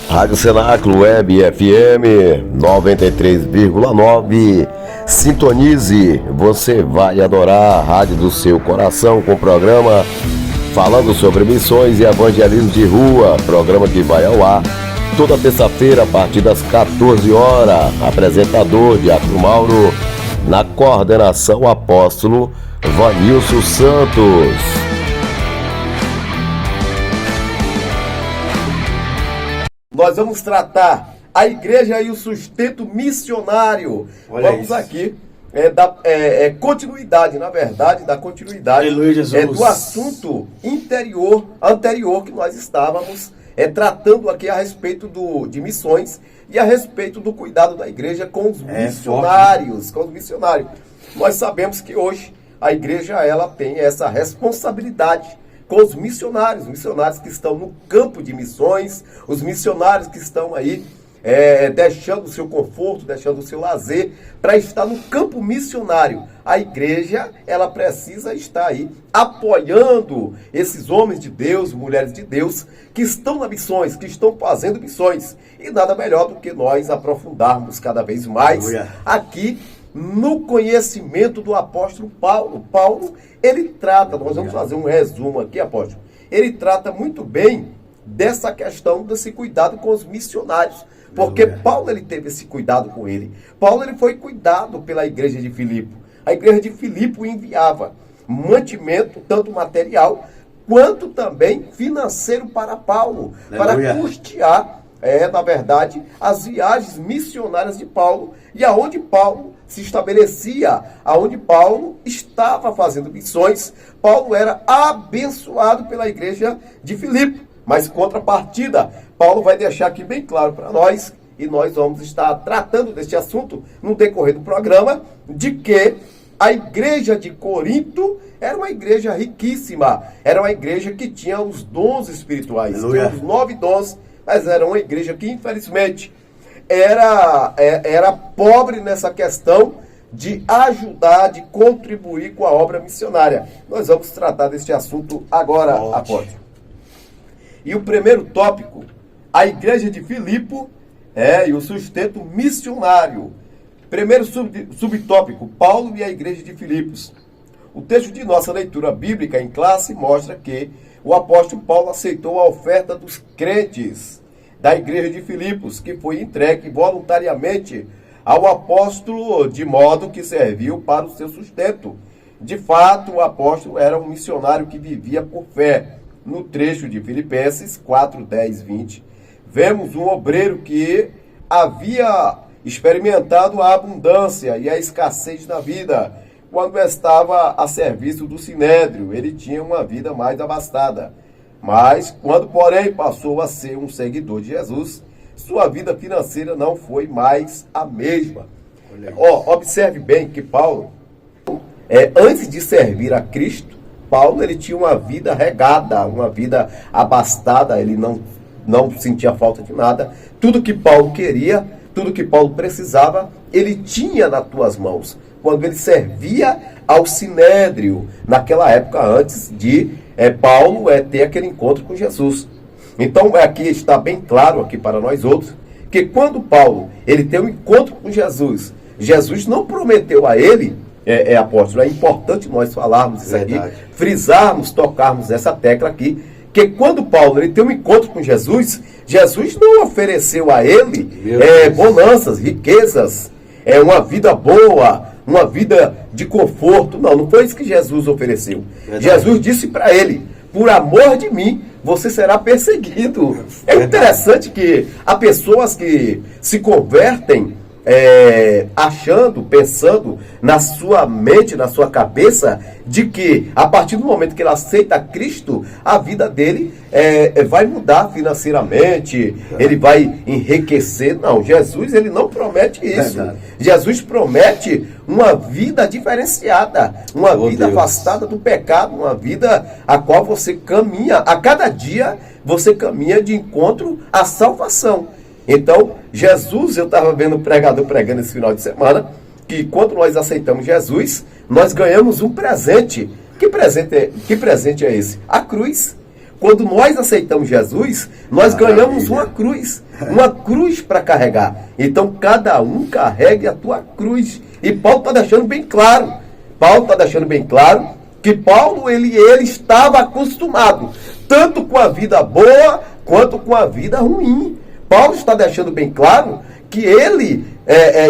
Rádio Cenáculo Web FM 93,9. Sintonize, você vai adorar a rádio do seu coração com o programa falando sobre missões e evangelismo de rua. Programa que vai ao ar toda terça-feira a partir das 14 horas. Apresentador Diácono Mauro, na coordenação apóstolo Vanilson Santos. Nós vamos tratar a igreja e o sustento missionário. Olha Vamos isso. aqui continuidade, na verdade, da continuidade Aleluia, Jesus. do assunto anterior que nós estávamos tratando aqui a respeito de missões e a respeito do cuidado da igreja com os missionários. Nós sabemos que hoje a igreja ela tem essa responsabilidade com os missionários que estão no campo de missões, os missionários que estão aí deixando o seu conforto, deixando o seu lazer para estar no campo missionário. A igreja, ela precisa estar aí apoiando esses homens de Deus, mulheres de Deus, que estão nas missões, que estão fazendo missões. E nada melhor do que nós aprofundarmos cada vez mais aqui no conhecimento do apóstolo Paulo. Paulo, ele trata, nós vamos fazer um resumo aqui, apóstolo. Ele trata muito bem dessa questão, desse cuidado com os missionários. Porque Paulo, ele teve esse cuidado com ele. Paulo, ele foi cuidado pela igreja de Filipe. A igreja de Filipe enviava mantimento, tanto material, quanto também financeiro para Paulo. Para custear, na verdade, as viagens missionárias de Paulo. E aonde Paulo se estabelecia, aonde Paulo estava fazendo missões, Paulo era abençoado pela igreja de Filipe. Mas, contrapartida, Paulo vai deixar aqui bem claro para nós, e nós vamos estar tratando deste assunto no decorrer do programa, de que a igreja de Corinto era uma igreja riquíssima, era uma igreja que tinha os dons espirituais, tinha os 9 dons, mas era uma igreja que, infelizmente, era pobre nessa questão de ajudar, de contribuir com a obra missionária. Nós vamos tratar deste assunto agora, apóstolo. E o primeiro tópico, a igreja de Filipe e o sustento missionário. Primeiro subtópico, Paulo e a igreja de Filipos. O texto de nossa leitura bíblica em classe mostra que o apóstolo Paulo aceitou a oferta dos crentes da igreja de Filipos, que foi entregue voluntariamente ao apóstolo, de modo que serviu para o seu sustento. De fato, o apóstolo era um missionário que vivia por fé. No trecho de Filipenses 4, 10, 20, vemos um obreiro que havia experimentado a abundância e a escassez da vida. Quando estava a serviço do Sinédrio, ele tinha uma vida mais abastada. Mas, quando, porém, passou a ser um seguidor de Jesus, sua vida financeira não foi mais a mesma. Observe bem que Paulo, antes de servir a Cristo, Paulo, ele tinha uma vida regada, uma vida abastada, ele não sentia falta de nada. Tudo que Paulo queria, tudo que Paulo precisava, ele tinha nas suas mãos. Quando ele servia ao Sinédrio, naquela época antes de Paulo ter aquele encontro com Jesus. Então, aqui está bem claro aqui para nós outros, que quando Paulo ele tem um encontro com Jesus, Jesus não prometeu a ele, apóstolo, é importante nós falarmos isso aqui, frisarmos, tocarmos nessa tecla aqui, que quando Paulo ele tem um encontro com Jesus, Jesus não ofereceu a ele bonanças, riquezas, uma vida boa, uma vida de conforto. Não foi isso que Jesus ofereceu. Jesus disse para ele: por amor de mim, você será perseguido. É interessante que há pessoas que se convertem achando, pensando na sua mente, na sua cabeça, de que a partir do momento que ele aceita Cristo, a vida dele vai mudar financeiramente, ele vai enriquecer. Não, Jesus ele não promete isso. Jesus promete uma vida diferenciada, uma vida afastada do pecado, uma vida a qual você caminha, a cada dia você caminha de encontro à salvação. Então, Jesus, eu estava vendo o pregador pregando esse final de semana, que quando nós aceitamos Jesus, nós ganhamos um presente. Que presente é esse? A cruz. Quando nós aceitamos Jesus, nós ganhamos uma cruz para carregar. Então, cada um carregue a tua cruz. E Paulo está deixando bem claro. Que Paulo, ele estava acostumado, tanto com a vida boa, quanto com a vida ruim. Paulo está deixando bem claro que ele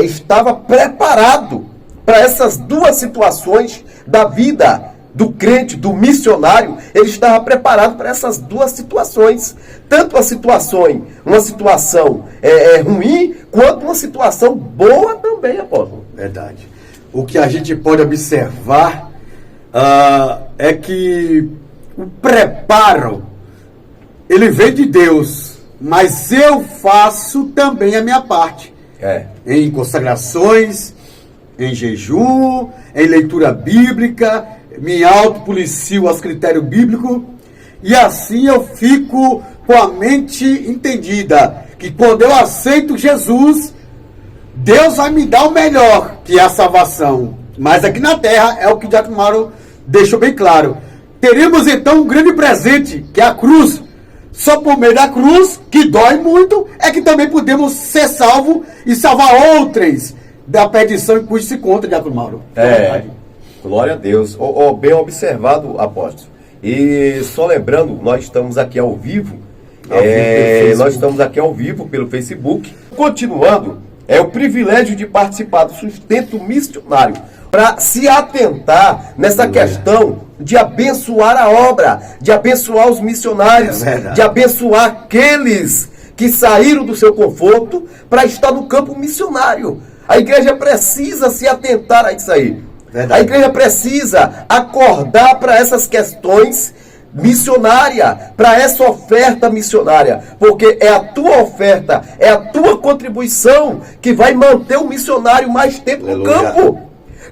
estava preparado para essas duas situações da vida do crente, do missionário. Ele estava preparado para essas duas situações. Tanto uma situação ruim, quanto uma situação boa também, apóstolo. Verdade. O que a gente pode observar é que o preparo, ele vem de Deus, mas eu faço também a minha parte. Em consagrações, em jejum, em leitura bíblica, me autopolicio aos critérios bíblicos, e assim eu fico com a mente entendida, que quando eu aceito Jesus, Deus vai me dar o melhor, que é a salvação. Mas aqui na terra, é o que o Diácono Mauro deixou bem claro. Teremos então um grande presente, que é a cruz. Só por meio da cruz, que dói muito, é que também podemos ser salvos e salvar outros da perdição em cujo se conta, Diácono Mauro. Glória a Deus. Bem observado, apóstolo. E só lembrando, nós estamos aqui ao vivo. Nós estamos aqui ao vivo pelo Facebook. Continuando, é o privilégio de participar do sustento missionário, para se atentar nessa questão de abençoar a obra, de abençoar os missionários, de abençoar aqueles que saíram do seu conforto para estar no campo missionário. A igreja precisa se atentar a isso aí. A igreja precisa acordar para essas questões missionárias, para essa oferta missionária, porque é a tua oferta, é a tua contribuição que vai manter o missionário mais tempo no campo.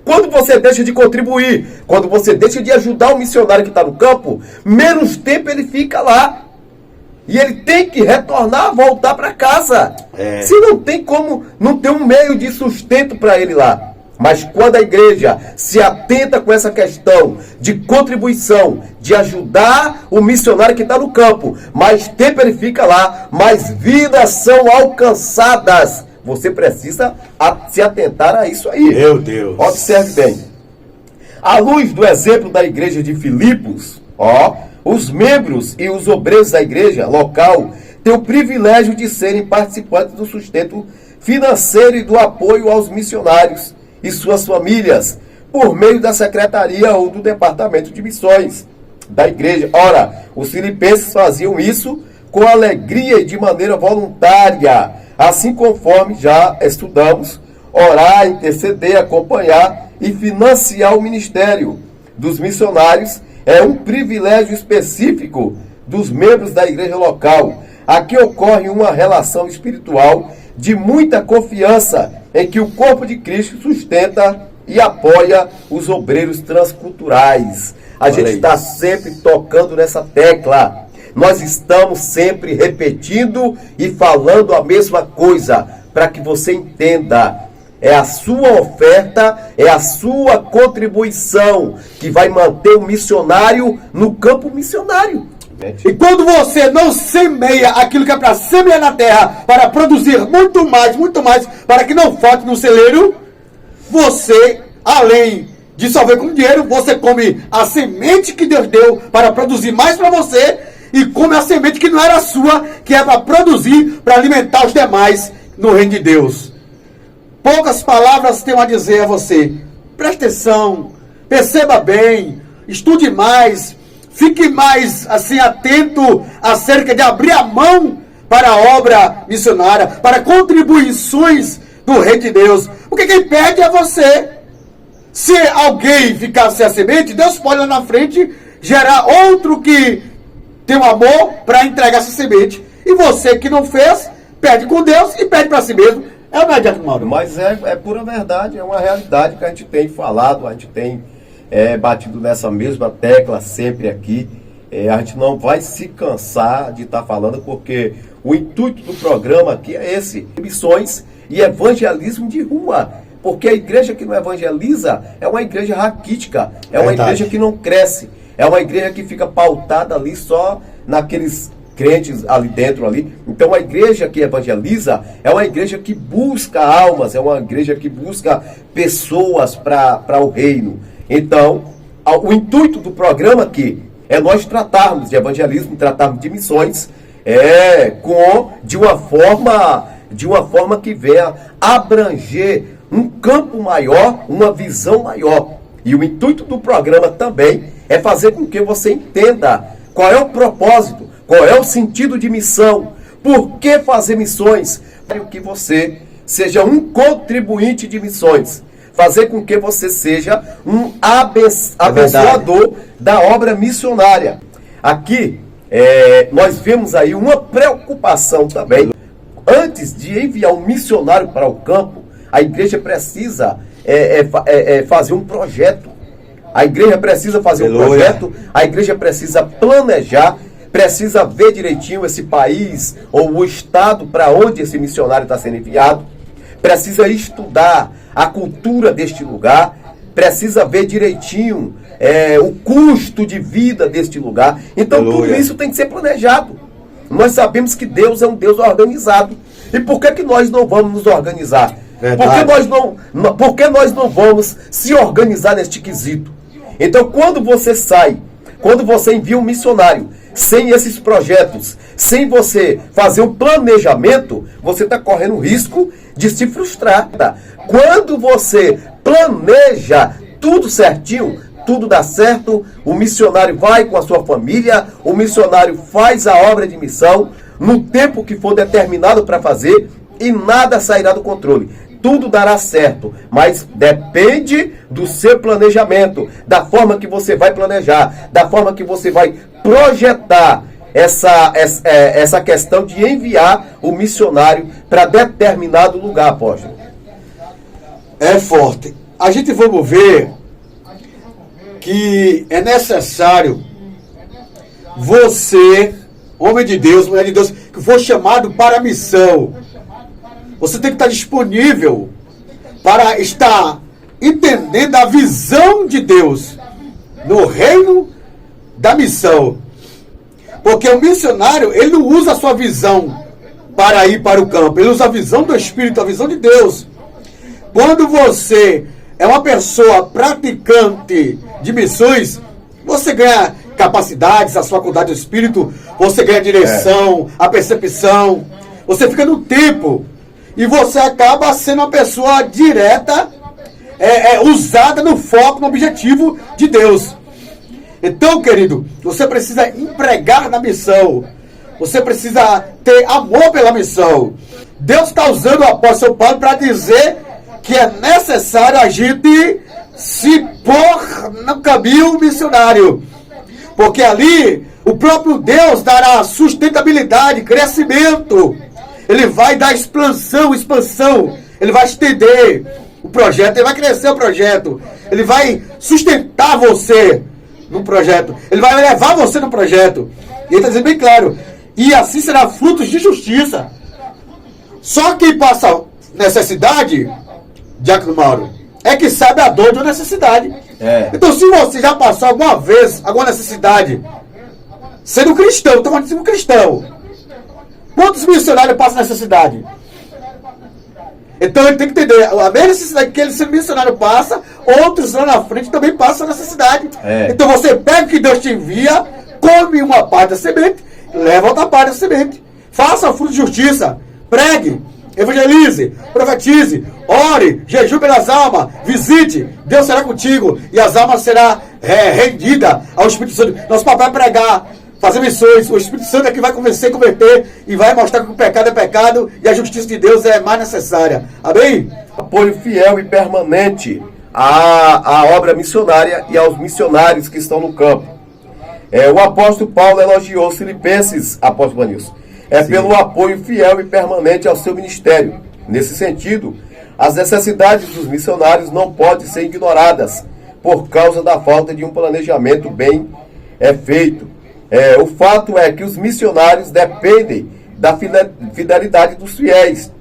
Quando você deixa de contribuir, quando você deixa de ajudar o missionário que está no campo, menos tempo ele fica lá. E ele tem que retornar, voltar para casa. Se não tem como, não tem um meio de sustento para ele lá. Mas quando a igreja se atenta com essa questão de contribuição, de ajudar o missionário que está no campo, mais tempo ele fica lá, mais vidas são alcançadas. Você precisa se atentar a isso aí. Meu Deus. Observe bem. À luz do exemplo da igreja de Filipos, os membros e os obreiros da igreja local têm o privilégio de serem participantes do sustento financeiro e do apoio aos missionários e suas famílias, por meio da secretaria ou do departamento de missões da igreja. Ora, os filipenses faziam isso com alegria e de maneira voluntária, assim conforme já estudamos, orar, interceder, acompanhar e financiar o ministério dos missionários é um privilégio específico dos membros da igreja local. Aqui ocorre uma relação espiritual de muita confiança em que o corpo de Cristo sustenta e apoia os obreiros transculturais. A gente está sempre tocando nessa tecla. Nós estamos sempre repetindo e falando a mesma coisa, para que você entenda. É a sua oferta, é a sua contribuição que vai manter o missionário no campo missionário. E quando você não semeia aquilo que é para semear na terra, para produzir muito mais, para que não falte no celeiro, você, além de salvar com dinheiro, você come a semente que Deus deu para produzir mais para você, e come a semente que não era sua, que é para produzir, para alimentar os demais no reino de Deus. Poucas palavras tenho a dizer a você. Preste atenção, perceba bem, estude mais, fique mais assim atento acerca de abrir a mão para a obra missionária, para contribuições do reino de Deus. Porque quem pede é você. Se alguém ficar sem a semente, Deus pode lá na frente gerar outro que tem um amor para entregar essa semente. E você que não fez, pede com Deus e pede para si mesmo. É o Diácono Mauro. Mas é pura verdade, é uma realidade que a gente tem falado, a gente tem batido nessa mesma tecla sempre aqui. A gente não vai se cansar de estar falando, porque o intuito do programa aqui é esse: missões e evangelismo de rua. Porque a igreja que não evangeliza é uma igreja raquítica, é uma igreja que não cresce, é uma igreja que fica pautada ali só naqueles crentes ali dentro ali. Então a igreja que evangeliza é uma igreja que busca almas, é uma igreja que busca pessoas para o reino. Então, o intuito do programa aqui é nós tratarmos de evangelismo, tratarmos de missões, de uma forma que venha abranger um campo maior, uma visão maior. E o intuito do programa também é fazer com que você entenda qual é o propósito, qual é o sentido de missão, por que fazer missões, para que você seja um contribuinte de missões, fazer com que você seja um abençoador da obra missionária. Aqui, nós vemos aí uma preocupação também. Antes de enviar um missionário para o campo, a igreja precisa fazer um projeto. A igreja precisa fazer um projeto, a igreja precisa planejar, precisa ver direitinho esse país ou o estado para onde esse missionário está sendo enviado, precisa estudar a cultura deste lugar, precisa ver direitinho o custo de vida deste lugar. Então tudo isso tem que ser planejado. Nós sabemos que Deus é um Deus organizado. E por que nós não vamos nos organizar? Por que nós não vamos se organizar neste quesito? Então quando você envia um missionário sem esses projetos, sem você fazer um planejamento, você está correndo o risco de se frustrar. Tá? Quando você planeja tudo certinho, tudo dá certo, o missionário vai com a sua família, o missionário faz a obra de missão no tempo que for determinado para fazer e nada sairá do controle. Tudo dará certo, mas depende do seu planejamento, da forma que você vai planejar, da forma que você vai projetar essa questão de enviar o missionário para determinado lugar, apóstolo. É forte. A gente vamos ver que é necessário você, homem de Deus, mulher de Deus, que for chamado para a missão, você tem que estar disponível para estar entendendo a visão de Deus no reino da missão. Porque o missionário, ele não usa a sua visão para ir para o campo, ele usa a visão do Espírito, a visão de Deus. Quando você é uma pessoa praticante de missões, você ganha capacidades, as faculdades do Espírito, você ganha direção, a percepção, você fica no tempo. E você acaba sendo uma pessoa direta, usada no foco, no objetivo de Deus. Então, querido, você precisa empregar na missão. Você precisa ter amor pela missão. Deus está usando o apóstolo Paulo para dizer que é necessário a gente se pôr no caminho missionário. Porque ali, o próprio Deus dará sustentabilidade, crescimento. Ele vai dar expansão, ele vai estender o projeto, ele vai crescer o projeto, ele vai sustentar você no projeto, ele vai levar você no projeto. E ele está dizendo bem claro, e assim será frutos de justiça. Só quem passa necessidade, Diácono Mauro, é que sabe a dor de uma necessidade. Então se você já passou alguma vez alguma necessidade, sendo cristão, estou falando de ser um cristão, quantos missionários passam necessidade? Então ele tem que entender, a mesma necessidade que ele, ser missionário, passa, outros lá na frente também passam necessidade. Então você pega o que Deus te envia, come uma parte da semente, leva outra parte da semente. Faça o fruto de justiça, pregue, evangelize, profetize, ore, jejum pelas almas, visite, Deus será contigo e as almas serão rendidas ao Espírito Santo. Nosso papel é pregar, fazer missões, o Espírito Santo é que vai convencer, converter e vai mostrar que o pecado é pecado e a justiça de Deus é mais necessária. Amém? Apoio fiel e permanente à obra missionária e aos missionários que estão no campo. O apóstolo Paulo elogiou os filipenses, apóstolo Vanilson, pelo apoio fiel e permanente ao seu ministério. Nesse sentido, as necessidades dos missionários não podem ser ignoradas por causa da falta de um planejamento bem feito. O fato é que os missionários dependem da fidelidade dos fiéis,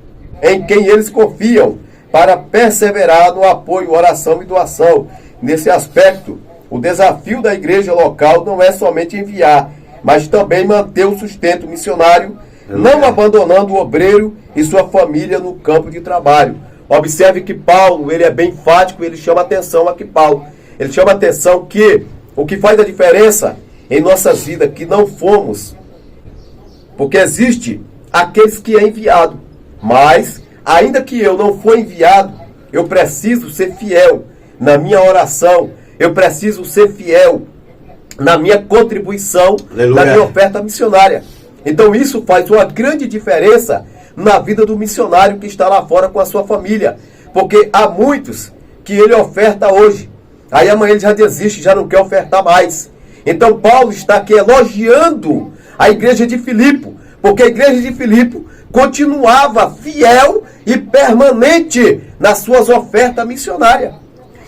em quem eles confiam, para perseverar no apoio, oração e doação. Nesse aspecto, o desafio da igreja local não é somente enviar, mas também manter o sustento missionário, não abandonando o obreiro e sua família no campo de trabalho. Observe que Paulo, ele é bem enfático, ele chama atenção aqui, Paulo. Ele chama atenção que o que faz a diferença em nossas vidas, que não fomos, porque existe aqueles que é enviado, mas ainda que eu não for enviado, eu preciso ser fiel na minha oração, eu preciso ser fiel na minha contribuição, na minha oferta missionária. Então isso faz uma grande diferença na vida do missionário que está lá fora com a sua família, porque há muitos que ele oferta hoje, aí amanhã ele já desiste, já não quer ofertar mais. Então Paulo está aqui elogiando a igreja de Filipe, porque a igreja de Filipe continuava fiel e permanente nas suas ofertas missionárias.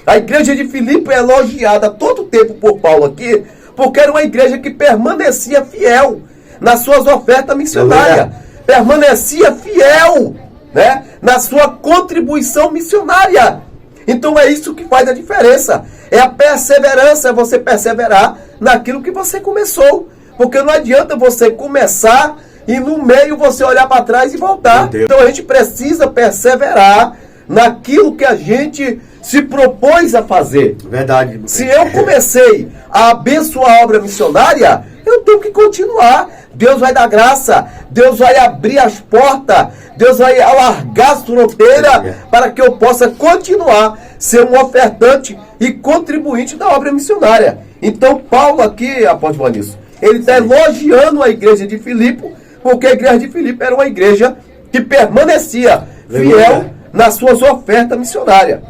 A igreja de Filipe é elogiada todo o tempo por Paulo aqui, porque era uma igreja que permanecia fiel nas suas ofertas missionárias, permanecia fiel, né, na sua contribuição missionária. Então é isso que faz a diferença, é a perseverança, é você perseverar naquilo que você começou, porque não adianta você começar e no meio você olhar para trás e voltar. Então a gente precisa perseverar naquilo que a gente se propôs a fazer. Verdade. Se eu comecei a abençoar a obra missionária, eu tenho que continuar. Deus vai dar graça, Deus vai abrir as portas, Deus vai alargar as fronteiras para que eu possa continuar ser um ofertante e contribuinte da obra missionária. Então Paulo aqui, apóstolo Vanilson, ele está elogiando a igreja de Filipe, porque a igreja de Filipe era uma igreja que permanecia fiel nas suas ofertas missionárias.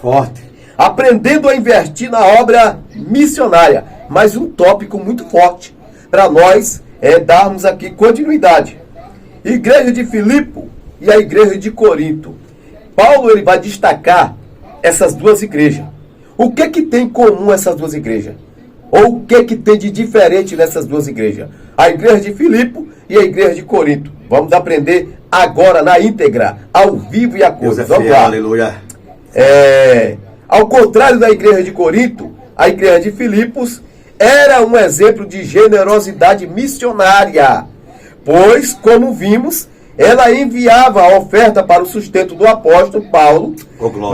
Forte. Aprendendo a investir na obra missionária. Mas um tópico muito forte para nós é darmos aqui continuidade. Igreja de Filipe e a igreja de Corinto. Paulo ele vai destacar essas duas igrejas. O que tem em comum essas duas igrejas? Ou o que tem de diferente nessas duas igrejas? A igreja de Filipe e a igreja de Corinto. Vamos aprender agora na íntegra, ao vivo e a cores. Vamos lá. Aleluia. Ao contrário da igreja de Corinto, a igreja de Filipos era um exemplo de generosidade missionária, pois, como vimos, ela enviava a oferta para o sustento do apóstolo Paulo,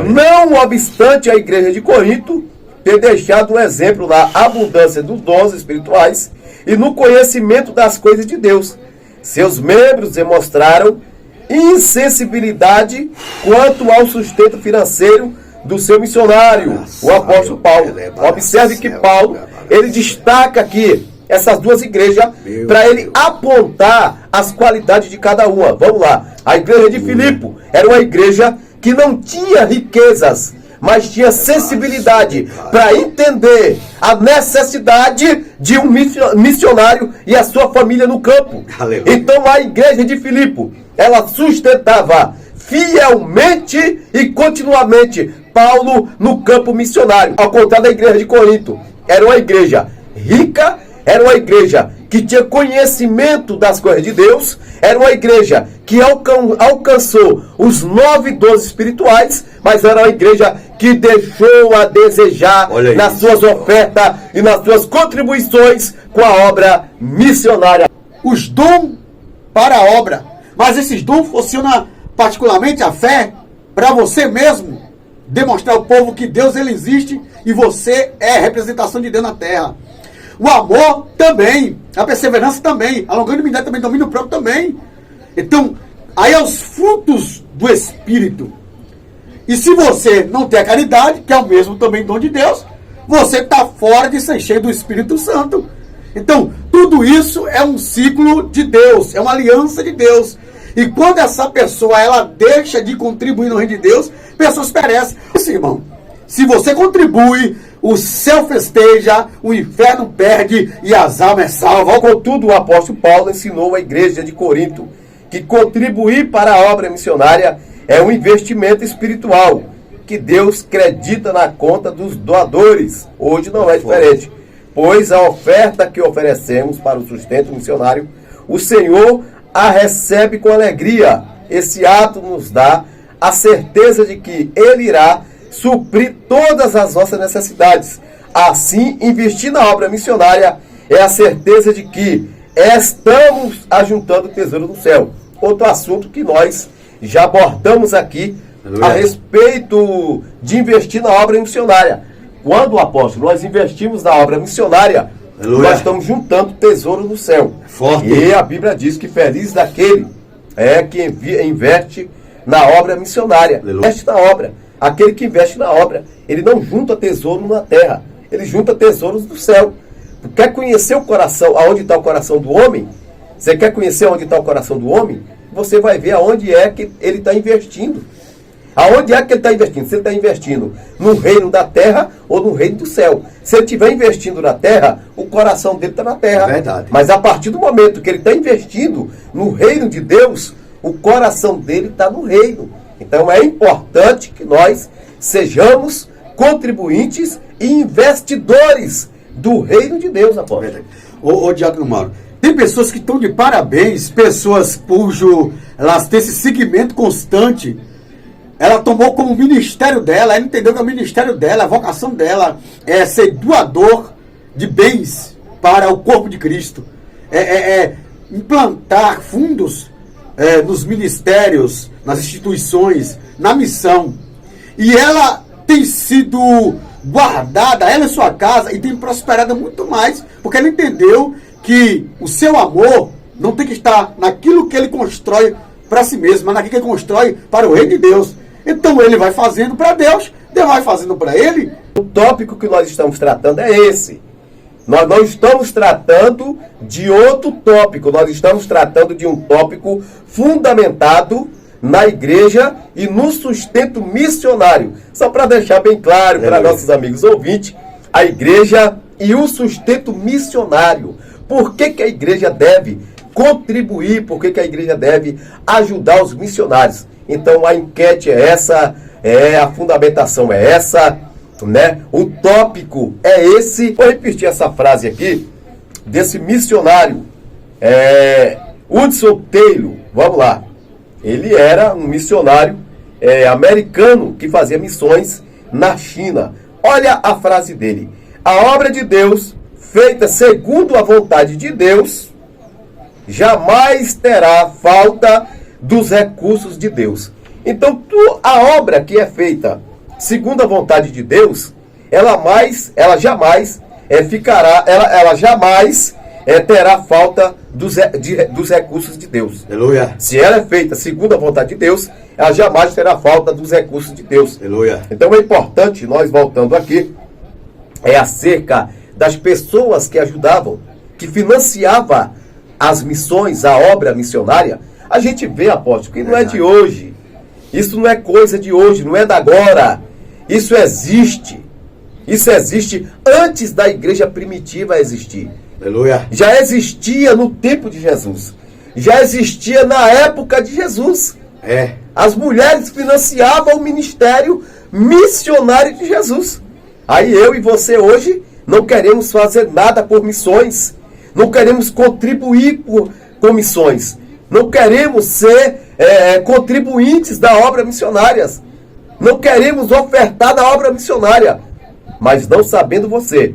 não obstante a igreja de Corinto ter deixado um exemplo na abundância dos dons espirituais e no conhecimento das coisas de Deus. Seus membros demonstraram insensibilidade quanto ao sustento financeiro do seu missionário, o apóstolo Paulo. Observe que Paulo, ele destaca aqui essas duas igrejas para ele apontar as qualidades de cada uma. Vamos lá. A igreja de Filipe era uma igreja que não tinha riquezas, mas tinha sensibilidade para entender a necessidade de um missionário e a sua família no campo. Então a igreja de Filipe, ela sustentava fielmente e continuamente Paulo no campo missionário. Ao contrário da igreja de Corinto, era uma igreja rica, era uma igreja que tinha conhecimento das coisas de Deus, era uma igreja que alcançou os 9 dons espirituais, mas era uma igreja que deixou a desejar nas suas ofertas e nas suas contribuições com a obra missionária. Os dons para a obra, mas esses dons funcionam particularmente a fé para você mesmo demonstrar ao povo que Deus ele existe e você é a representação de Deus na terra. O amor também, a perseverança também, a longanimidade também, domínio próprio também. Então, aí é os frutos do Espírito. E se você não tem a caridade, que é o mesmo também dom de Deus, você está fora de ser cheio do Espírito Santo. Então, tudo isso é um ciclo de Deus, é uma aliança de Deus. E quando essa pessoa ela deixa de contribuir no reino de Deus, pessoas perecem. Assim, irmão, se você contribui, o céu festeja, o inferno perde e as almas salvam. Contudo, o apóstolo Paulo ensinou à igreja de Corinto que contribuir para a obra missionária é um investimento espiritual que Deus credita na conta dos doadores. Hoje não é diferente, pois a oferta que oferecemos para o sustento missionário, o Senhor a recebe com alegria. Esse ato nos dá a certeza de que Ele irá suprir todas as nossas necessidades. Assim, investir na obra missionária é a certeza de que estamos ajuntando tesouro no céu. Outro assunto que nós já abordamos aqui a respeito de investir na obra missionária. Quando, apóstolo, nós investimos na obra missionária, nós estamos juntando tesouro no céu. Forte. E a Bíblia diz que feliz daquele que investe na obra missionária. Investe na obra. Aquele que investe na obra, ele não junta tesouro na terra, ele junta tesouros do céu. Quer conhecer o coração, aonde está o coração do homem? Você quer conhecer onde está o coração do homem? Você vai ver aonde é que ele está investindo. Aonde é que ele está investindo? Se ele está investindo no reino da terra ou no reino do céu. Se ele estiver investindo na terra, o coração dele está na terra. É verdade. Mas a partir do momento que ele está investindo no reino de Deus, o coração dele está no reino. Então é importante que nós sejamos contribuintes e investidores do reino de Deus, apóstolo. Ô Diácono Mauro, tem pessoas que estão de parabéns, pessoas cujo elas têm esse seguimento constante. Ela tomou como ministério dela, ela entendeu que é o ministério dela, a vocação dela é ser doador de bens para o corpo de Cristo. Implantar fundos nos ministérios, nas instituições, na missão. E ela tem sido guardada, ela e sua casa, e tem prosperado muito mais, porque ela entendeu que o seu amor não tem que estar naquilo que ele constrói para si mesmo, mas naquilo que ele constrói para o reino de Deus. Então ele vai fazendo para Deus, Deus vai fazendo para ele. O tópico que nós estamos tratando é esse. Nós não estamos tratando de outro tópico, nós estamos tratando de um tópico fundamentado na igreja e no sustento missionário. Só para deixar bem claro para nossos amigos ouvintes, a igreja e o sustento missionário. Por que a igreja deve contribuir? Por que a igreja deve ajudar os missionários? Então a enquete é essa, a fundamentação é essa, né? O tópico é esse. Vou repetir essa frase aqui, desse missionário, Hudson Taylor. Vamos lá. Ele era um missionário americano que fazia missões na China. Olha a frase dele. A obra de Deus, feita segundo a vontade de Deus, jamais terá falta dos recursos de Deus. Então, a obra que é feita segundo a vontade de Deus, ela jamais terá falta dos recursos de Deus. Aleluia. Se ela é feita segundo a vontade de Deus, ela jamais terá falta dos recursos de Deus. Aleluia. Então é importante, nós voltando aqui, acerca das pessoas que ajudavam, que financiava as missões, a obra missionária. A gente vê, apóstolo, que não é de hoje. Isso não é coisa de hoje, não é da agora. Isso existe. Isso existe antes da igreja primitiva existir. Aleluia. Já existia no tempo de Jesus. Já existia na época de Jesus. As mulheres financiavam o ministério missionário de Jesus. Aí eu e você hoje não queremos fazer nada por missões. Não queremos contribuir com missões. Não queremos ser contribuintes da obra missionária. Não queremos ofertar da obra missionária. Mas não sabendo você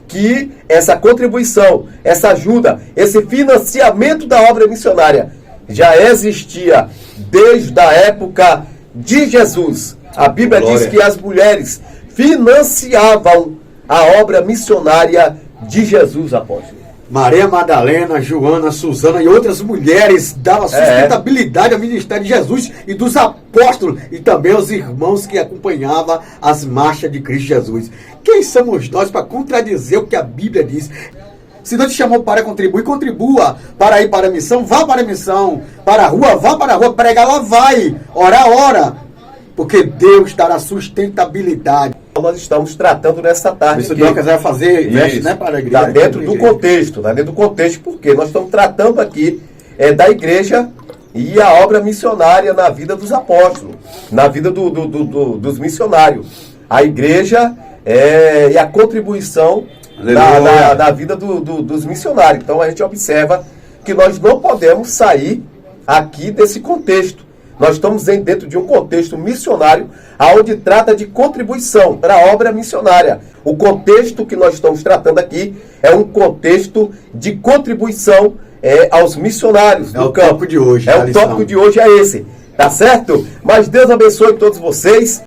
que essa contribuição, essa ajuda, esse financiamento da obra missionária já existia desde a época de Jesus. A Bíblia diz que as mulheres financiavam a obra missionária de Jesus, apóstolo. Maria Madalena, Joana, Suzana e outras mulheres davam sustentabilidade ao ministério de Jesus e dos apóstolos e também aos irmãos que acompanhavam as marchas de Cristo Jesus. Quem somos nós para contradizer o que a Bíblia diz? Se Deus te chamou para contribuir, contribua. Para ir para a missão, vá para a missão. Para a rua, vá para a rua. Pregar, lá vai. Orar, ora. Porque Deus dará sustentabilidade. Nós estamos tratando nessa tarde. Isso Deus quiser fazer, investe, né, para a igreja. Está dentro do contexto, está dentro do contexto, porque nós estamos tratando aqui da igreja e a obra missionária na vida dos apóstolos, na vida dos missionários. A igreja e a contribuição da vida dos missionários. Então a gente observa que nós não podemos sair aqui desse contexto. Nós estamos dentro de um contexto missionário, onde trata de contribuição para a obra missionária. O contexto que nós estamos tratando aqui é um contexto de contribuição aos missionários do campo. É o tópico de hoje. O tópico de hoje é esse, tá certo? Mas Deus abençoe todos vocês.